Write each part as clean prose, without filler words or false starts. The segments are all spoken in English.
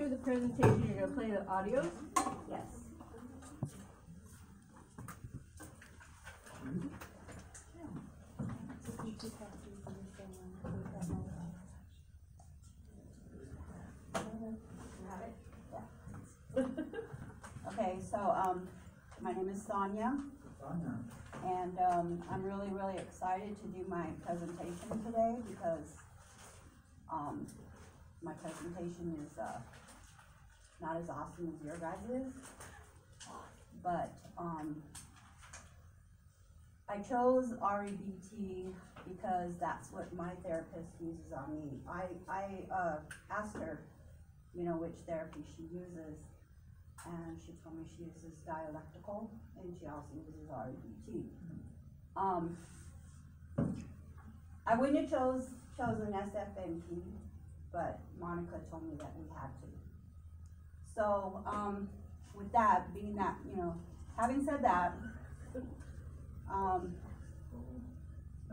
after the presentation, you're gonna play the audios? Yes. Okay, so my name is Sonia, and I'm really excited to do my presentation today because my presentation is not as awesome as your guys' is, but I chose REBT because that's what my therapist uses on me. I asked her, you know, which therapy she uses, and she told me she uses dialectical, and she also uses REBT. I wouldn't have chosen SFNT, but Monica told me that we had to. So, with that, being that, you know, having said that,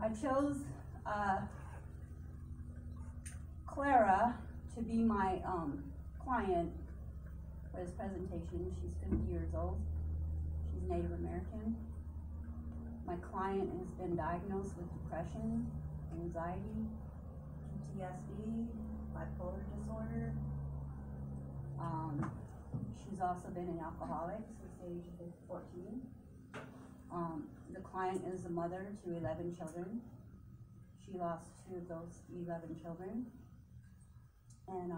I chose Clara to be my client for this presentation. She's 50 years old. She's Native American. My client has been diagnosed with depression, anxiety, PTSD, bipolar disorder. She's also been an alcoholic since the age of 14. The client is a mother to 11 children. She lost 2 of those 11 children. And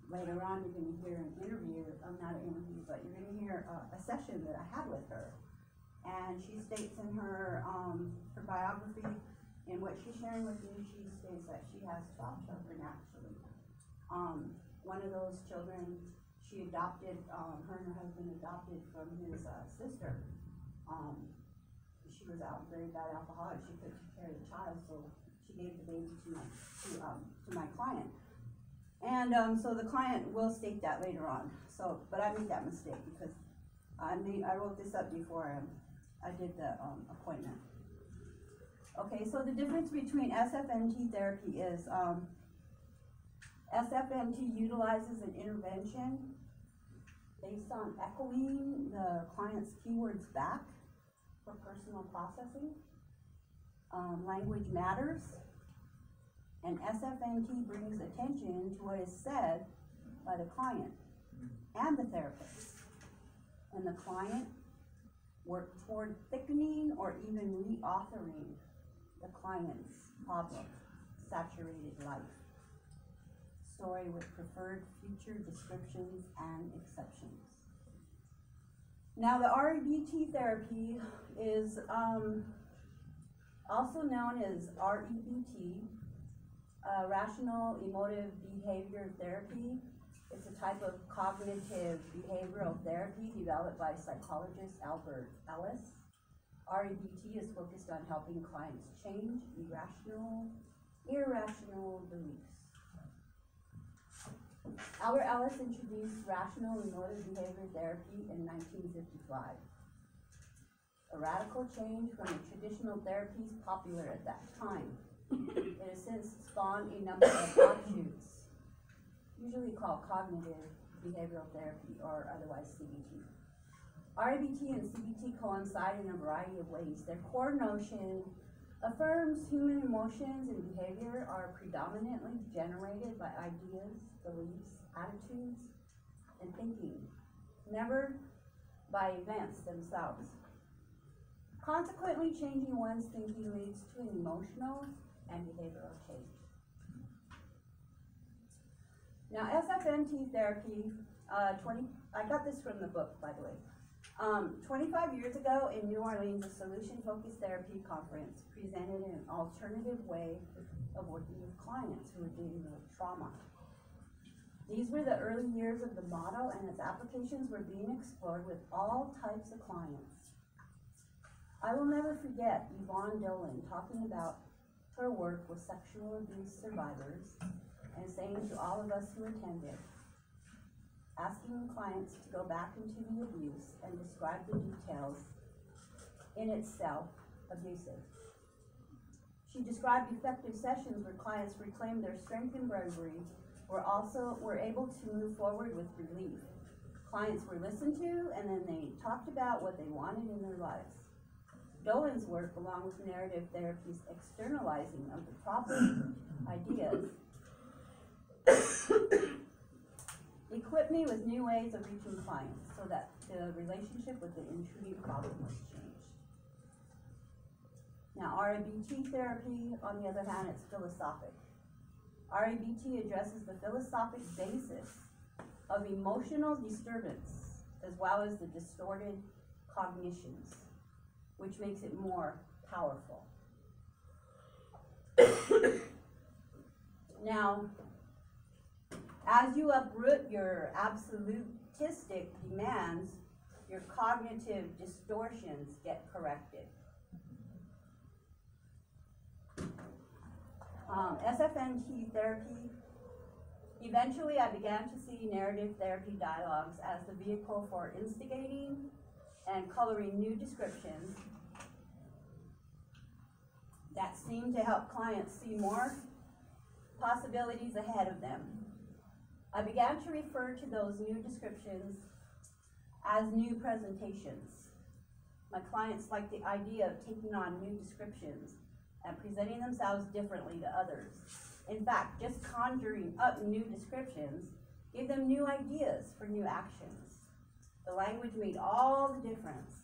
later on you're going to hear an interview, not an interview, but you're going to hear a session that I had with her. And she states in her biography, and what she's sharing with me, she states that she has 12 children actually. One of those children she adopted, her and her husband adopted from his sister. She was out very bad alcoholic. She couldn't take care of the child, so she gave the baby to my client. And so the client will state that later on. So, but I made that mistake because I wrote this up before I did the appointment. Okay, so the difference between SFNT therapy is SFNT utilizes an intervention based on echoing the client's keywords back for personal processing. Language matters, and SFNT brings attention to what is said by the client and the therapist. And the client works toward thickening or even reauthoring the client's problem, saturated life story with preferred future descriptions and exceptions. Now the REBT therapy is also known as REBT, Rational Emotive Behavior Therapy. It's a type of cognitive behavioral therapy developed by psychologist Albert Ellis. REBT is focused on helping clients change irrational beliefs. Albert Ellis introduced rational emotive behavior therapy in 1955. A radical change from the traditional therapies popular at that time. It has since spawned a number of offshoots, usually called cognitive behavioral therapy or otherwise CBT. REBT and CBT coincide in a variety of ways. Their core notion affirms human emotions and behavior are predominantly generated by ideas, beliefs, attitudes, and thinking, never by events themselves. Consequently, changing one's thinking leads to an emotional and behavioral change. Now, SFNT therapy, I got this from the book, by the way. 25 years ago in New Orleans, a solution-focused therapy conference presented an alternative way of working with clients who were dealing with trauma. These were the early years of the model, and its applications were being explored with all types of clients. I will never forget Yvonne Dolan talking about her work with sexual abuse survivors and saying to all of us who attended, asking clients to go back into the abuse and describe the details in itself abusive. She described effective sessions where clients reclaimed their strength and bravery We're able to move forward with relief. Clients were listened to, and then they talked about what they wanted in their lives. Dolan's work, along with narrative therapy's externalizing of the problem ideas, equipped me with new ways of reaching clients so that the relationship with the intruding problem was changed. Now, RABT therapy, on the other hand, is philosophic. RABT addresses the philosophic basis of emotional disturbance as well as the distorted cognitions, which makes it more powerful. Now, as you uproot your absolutistic demands, your cognitive distortions get corrected. SFNT therapy. Eventually, I began to see narrative therapy dialogues as the vehicle for instigating and coloring new descriptions that seemed to help clients see more possibilities ahead of them. I began to refer to those new descriptions as new presentations. My clients liked the idea of taking on new descriptions and presenting themselves differently to others. In fact, just conjuring up new descriptions gave them new ideas for new actions. The language made all the difference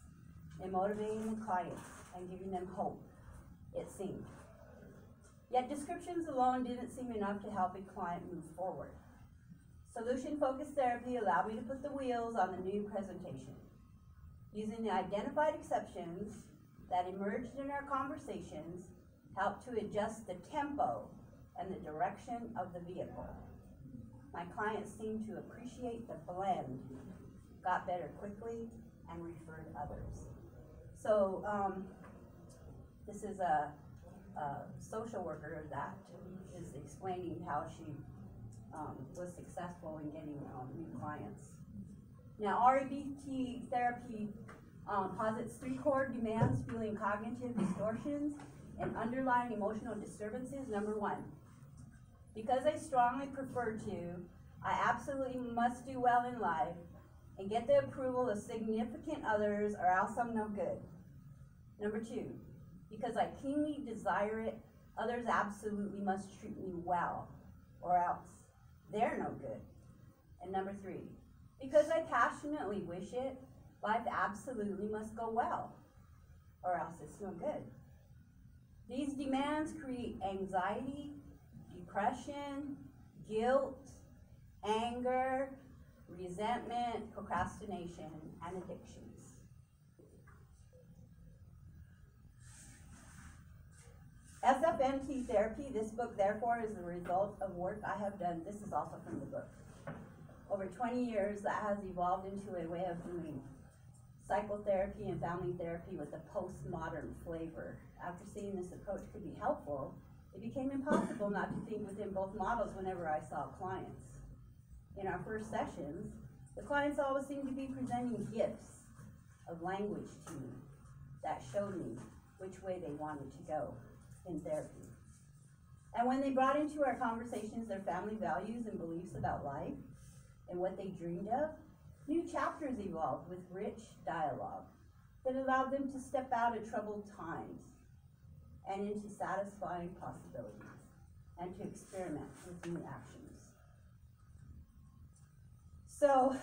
in motivating the clients and giving them hope, it seemed. Yet descriptions alone didn't seem enough to help a client move forward. Solution-focused therapy allowed me to put the wheels on the new presentation. Using the identified exceptions that emerged in our conversations helped to adjust the tempo and the direction of the vehicle. My clients seemed to appreciate the blend, got better quickly, and referred others. So this is a social worker that is explaining how she was successful in getting new clients. Now, RABT therapy posits 3 core demands fueling cognitive distortions and underlying emotional disturbances. Number 1, because I strongly prefer to, I absolutely must do well in life and get the approval of significant others or else I'm no good. Number 2, because I keenly desire it, others absolutely must treat me well or else they're no good. And number 3, because I passionately wish it, life absolutely must go well or else it's no good. These demands create anxiety, depression, guilt, anger, resentment, procrastination, and addictions. SFNT therapy, this book therefore is the result of work I have done. This is also from the book. Over 20 years that has evolved into a way of doing psychotherapy and family therapy with a postmodern flavor. After seeing this approach could be helpful, it became impossible not to think within both models whenever I saw clients. In our first sessions, the clients always seemed to be presenting gifts of language to me that showed me which way they wanted to go in therapy. And when they brought into our conversations their family values and beliefs about life and what they dreamed of, new chapters evolved with rich dialogue that allowed them to step out of troubled times and into satisfying possibilities and to experiment with new actions. So,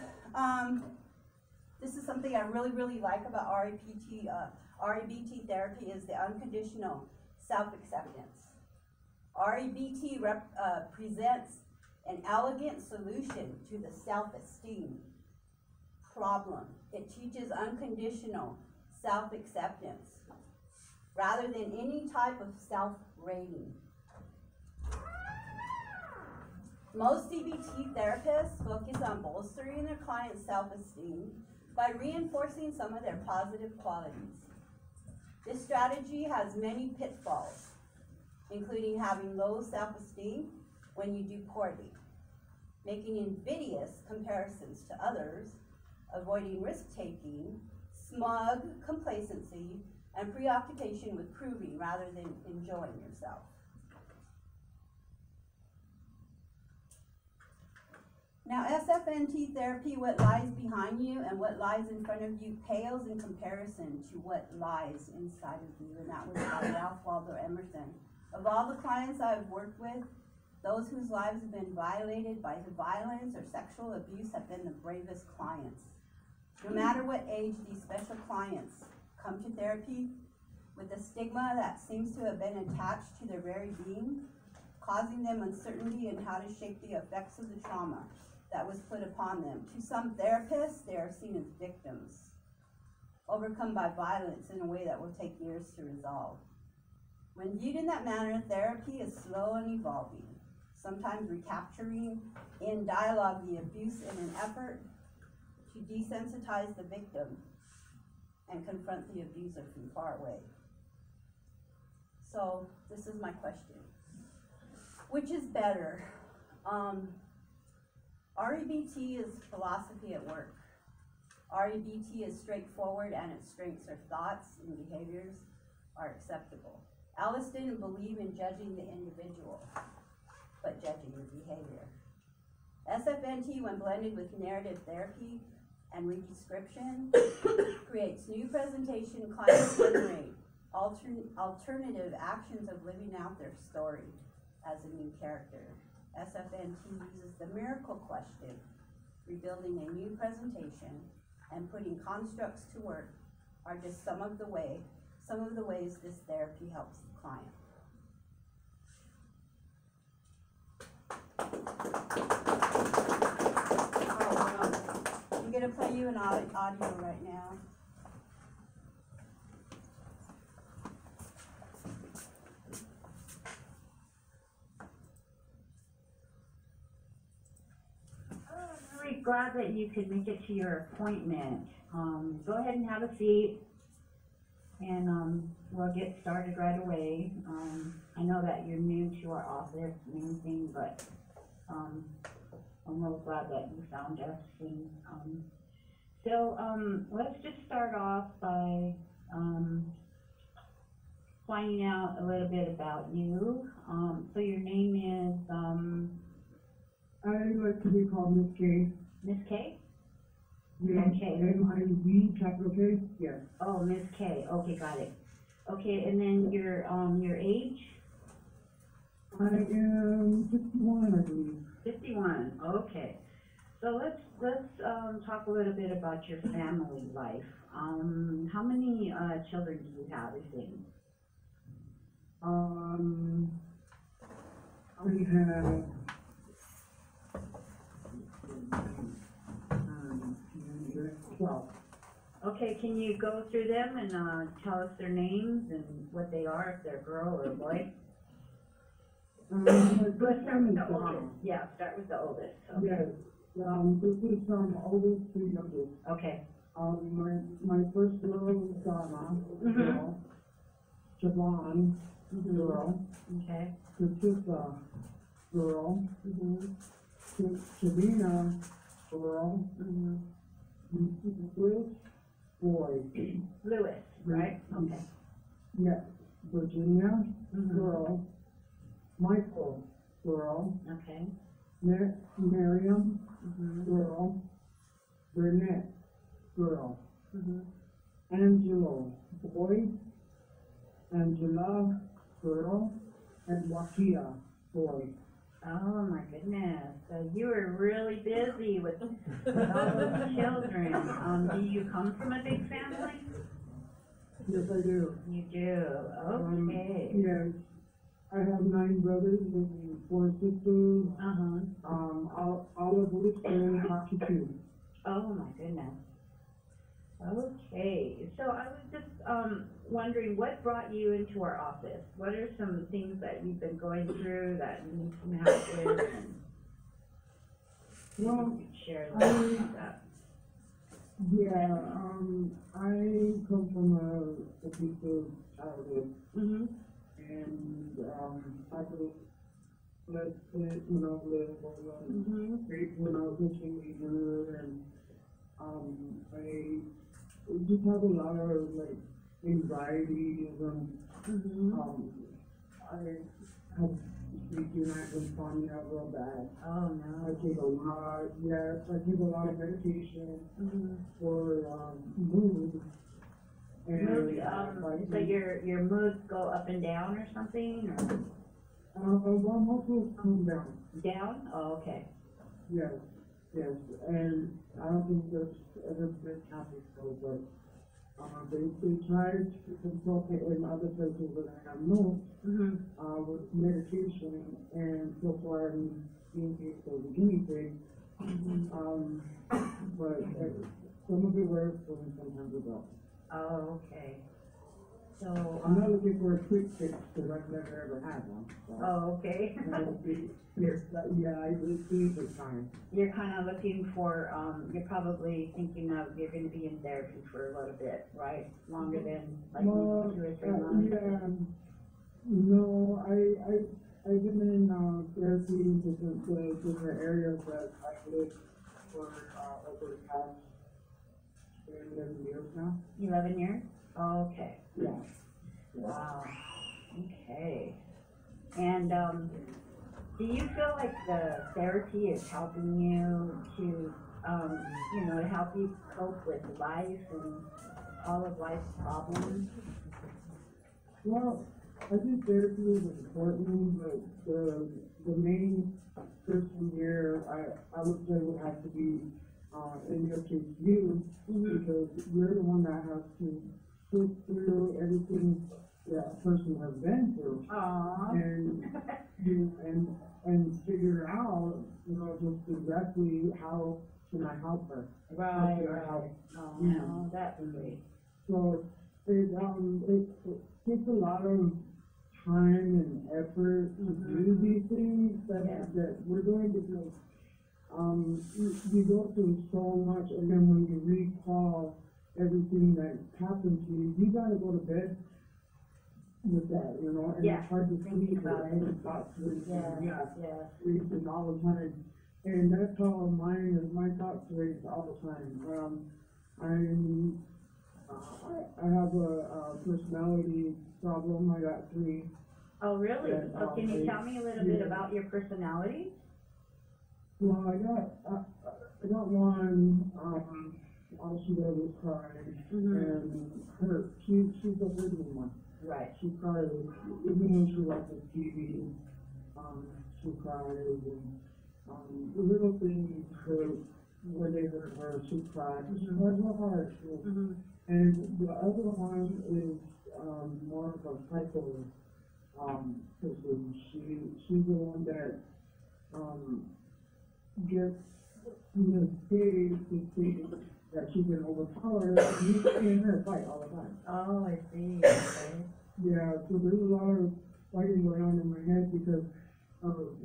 this is something I really like about RABT therapy is the unconditional self-acceptance. RABT presents an elegant solution to the self-esteem problem. It teaches unconditional self-acceptance rather than any type of self-rating. Most CBT therapists focus on bolstering their client's self-esteem by reinforcing some of their positive qualities. This strategy has many pitfalls, including having low self-esteem when you do poorly, making invidious comparisons to others, avoiding risk-taking, smug complacency, and preoccupation with proving rather than enjoying yourself. Now, SFNT therapy, what lies behind you and what lies in front of you pales in comparison to what lies inside of you, and that was by Ralph Waldo Emerson. Of all the clients I've worked with, those whose lives have been violated by the violence or sexual abuse have been the bravest clients. No matter what age, these special clients come to therapy with a stigma that seems to have been attached to their very being, causing them uncertainty in how to shape the effects of the trauma that was put upon them. To some therapists, they are seen as victims, overcome by violence in a way that will take years to resolve. When viewed in that manner, therapy is slow and evolving, sometimes recapturing in dialogue the abuse in an effort to desensitize the victim and confront the abuser from far away. So, this is my question. Which is better? REBT is philosophy at work. REBT is straightforward and its strengths or thoughts and behaviors are acceptable. Alice didn't believe in judging the individual, but judging the behavior. SFNT, when blended with narrative therapy and redescription, creates new presentation, clients generate alternative actions of living out their story as a new character. SFNT uses the miracle question, rebuilding a new presentation, and putting constructs to work are just some of the ways this therapy helps the client. I'm gonna play you an audio right now. Glad that you could make it to your appointment. Go ahead and have a seat, and we'll get started right away. I know that you're new to our office and everything, but I'm really glad that you found us. And so let's just start off by finding out a little bit about you. So your name is I'd like to be called Miss K. Miss K? Yes. Okay. M-I-Z, capital K? Yes. Oh, Miss K. Okay, got it. Okay, and then your age? I am 51, I believe. 51. Okay. So let's talk a little bit about your family life. How many children do you have, if any? I have 12. Okay, can you go through them and tell us their names and what they are, if they're a girl or a boy? Let's start with the oldest. Yeah, start with the oldest. Okay. Yes. This is from oldest to youngest. Okay. My first girl is Donna, girl. Javon, girl. Okay. Patricia, girl. Savina, girl. Louis, boy. Louis, right? Okay. Yes. Virginia, girl. Michael, girl. Okay. Miriam, girl. Burnett, girl. Angelo, boy. Angela, girl. And Wakia, boy. Oh my goodness, so you were really busy with all those children. Do you come from a big family? Yes, I do. You do, okay. Yes. I have 9 brothers and 4 sisters. All of which are in hockey too. Oh my goodness. Okay, so I was just wondering what brought you into our office? What are some things that you've been going through that you need some help with? And Well, you could share that. Yeah, I come from a abusive childhood, and I was molested when I was little, raped when I was a teenager, and I just have a lot of like anxiety, and I have freaking out insomnia real bad. Oh, I no. take a lot, yes, I take a lot of medication Mhm. for, mood. And, Mood, so like, your moods go up and down or something, or well, mostly calm down. down? Oh, okay. Yes, yes, and I don't think there's ever been happy so, but, they tried to consult it in other places that I have no, Mm-hmm. with medication, and so far I'm being paid for the guinea pig. But some of it works and sometimes it don't. Oh, okay. So, I'm not looking for a quick fix, because I've never ever had one, so. oh, okay. Yes, yeah, I see the time. You're kind of looking for, you're probably thinking of, you're gonna be in therapy for a little bit, right? Longer than like Well, maybe 2 or 3 months? yeah, no, I've been in, therapy in different areas that I lived for, over the past 11 years now. 11 years? Oh, okay. Yeah. Wow. Okay. And, do you feel like the therapy is helping you to, to help you cope with life and all of life's problems? Well, I think therapy is important, but the main person here, I would say would have to be, in your case, you, because you're the one that has to sit through everything that a person has been through. Aww. And figure out, just exactly how can I help her? Right, How can I right. help? Oh, Yeah. no, that's great. So it takes a lot of time and effort to do these things that we're doing, because you go through so much, and then when you recall everything that happened to you, you gotta go to bed with that, and Yeah, it's hard to thinking sleep about with it. any thoughts racing, Yeah. racing all the time. And that's how mine is, my thoughts race all the time. I have a personality problem. I got 3. Oh, really? Yeah, Oh, can you they- tell me a little bit yeah. about your personality? Well, I got one, all she does is cry, and she's a hurting one. Right. She cries, even when she watches TV, she cries, and, the little things hurt, where they hurt her, she cries, she cries real hard. And the other one is, more of a psycho, person. She's the one that, gets mistakes to think that she can overpower her, and you and her fight all the time. Oh, I see. Okay. Yeah, so there's a lot of fighting going on in my head because of,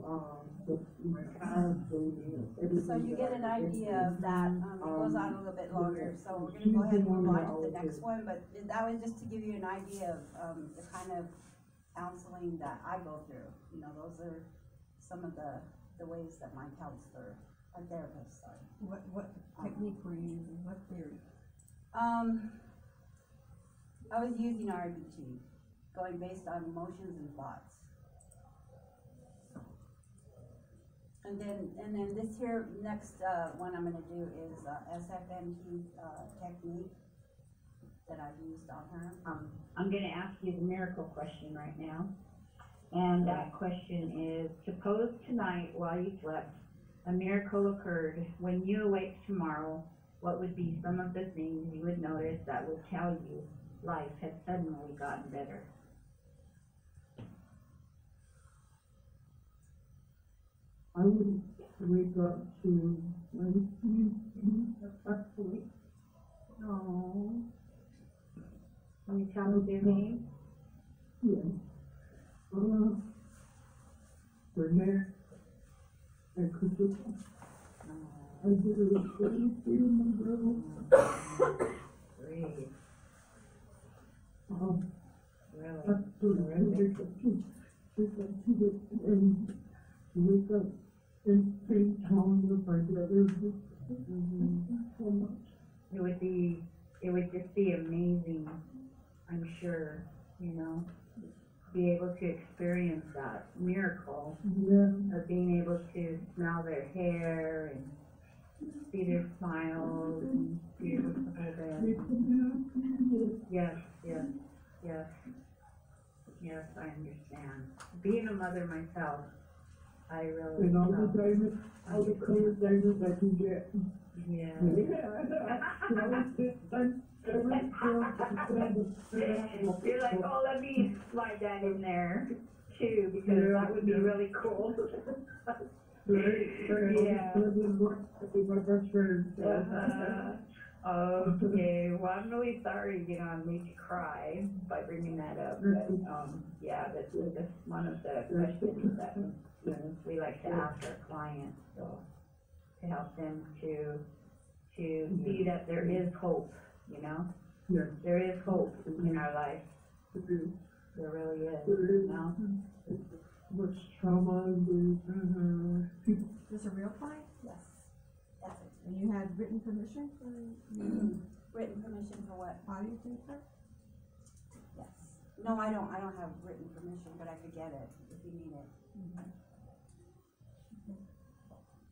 my past and everything. So you that get an I've been idea of that, it goes on a little bit longer, so we're gonna go ahead and move on to the next one, but that was just to give you an idea of, the kind of counseling that I go through. Those are some of the ways that my counselor, or therapist, sorry. What technique were you using, what theory? I was using RBT, going based on emotions and thoughts. And then this here, next, one I'm gonna do is, SFMT, technique that I've used on her. I'm gonna ask you the miracle question right now. And that question is, suppose tonight while you slept, a miracle occurred. When you awake tomorrow, what would be some of the things you would notice that would tell you life has suddenly gotten better? I would wake up to my actually. Oh. Can you tell me their name? Yeah. Renee and Christopher. I did a very feeling girl. Great. Really? After I wake up to, and wake up and spend time with my brothers. So much. It would just be amazing, I'm sure, be able to experience that miracle Yeah. of being able to smell their hair and see their smiles and be able to hold them. Yes, yes, yes. Yes, I understand. Being a mother myself, I really, And all the diamonds, all the colored diamonds I can get. yeah. You're like, oh, let me slide that in there too, because that would be really cool. Yeah. My best friend. Okay, well, I'm really sorry, you know, I made you cry by bringing that up, but, yeah, that's one of the questions that we like to ask our clients, so, to help them to see that there is hope, you know? Yeah. There is hope in our life, there really is, you know? Much trauma and Is this a real client? Yes, that's it. And you had written permission for Written permission for what? audio taper? Yes. No, I don't have written permission, but I could get it if you need it.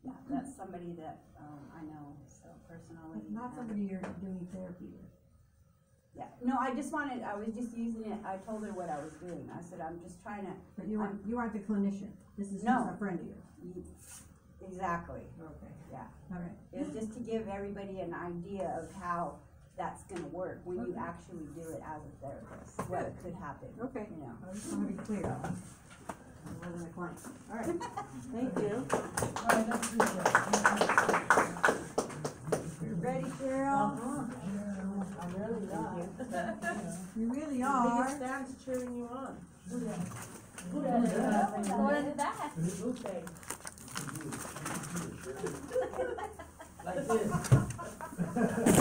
Yeah, that's somebody that, I know, so personally. Not somebody you're doing therapy with. Yeah, no, I was just using it, I told her what I was doing, I said, I'm just trying to. But you aren't the clinician, this is just No. a friend of yours. Exactly, Okay. yeah. All right. It was just to give everybody an idea of how that's gonna work when you Okay. actually do it as a therapist, what could happen, Okay. you know. I just want to be clear. I wasn't a client. All right, thank you. You ready, Cheryl? You really are. Stan's cheering you on. What is that? Like this.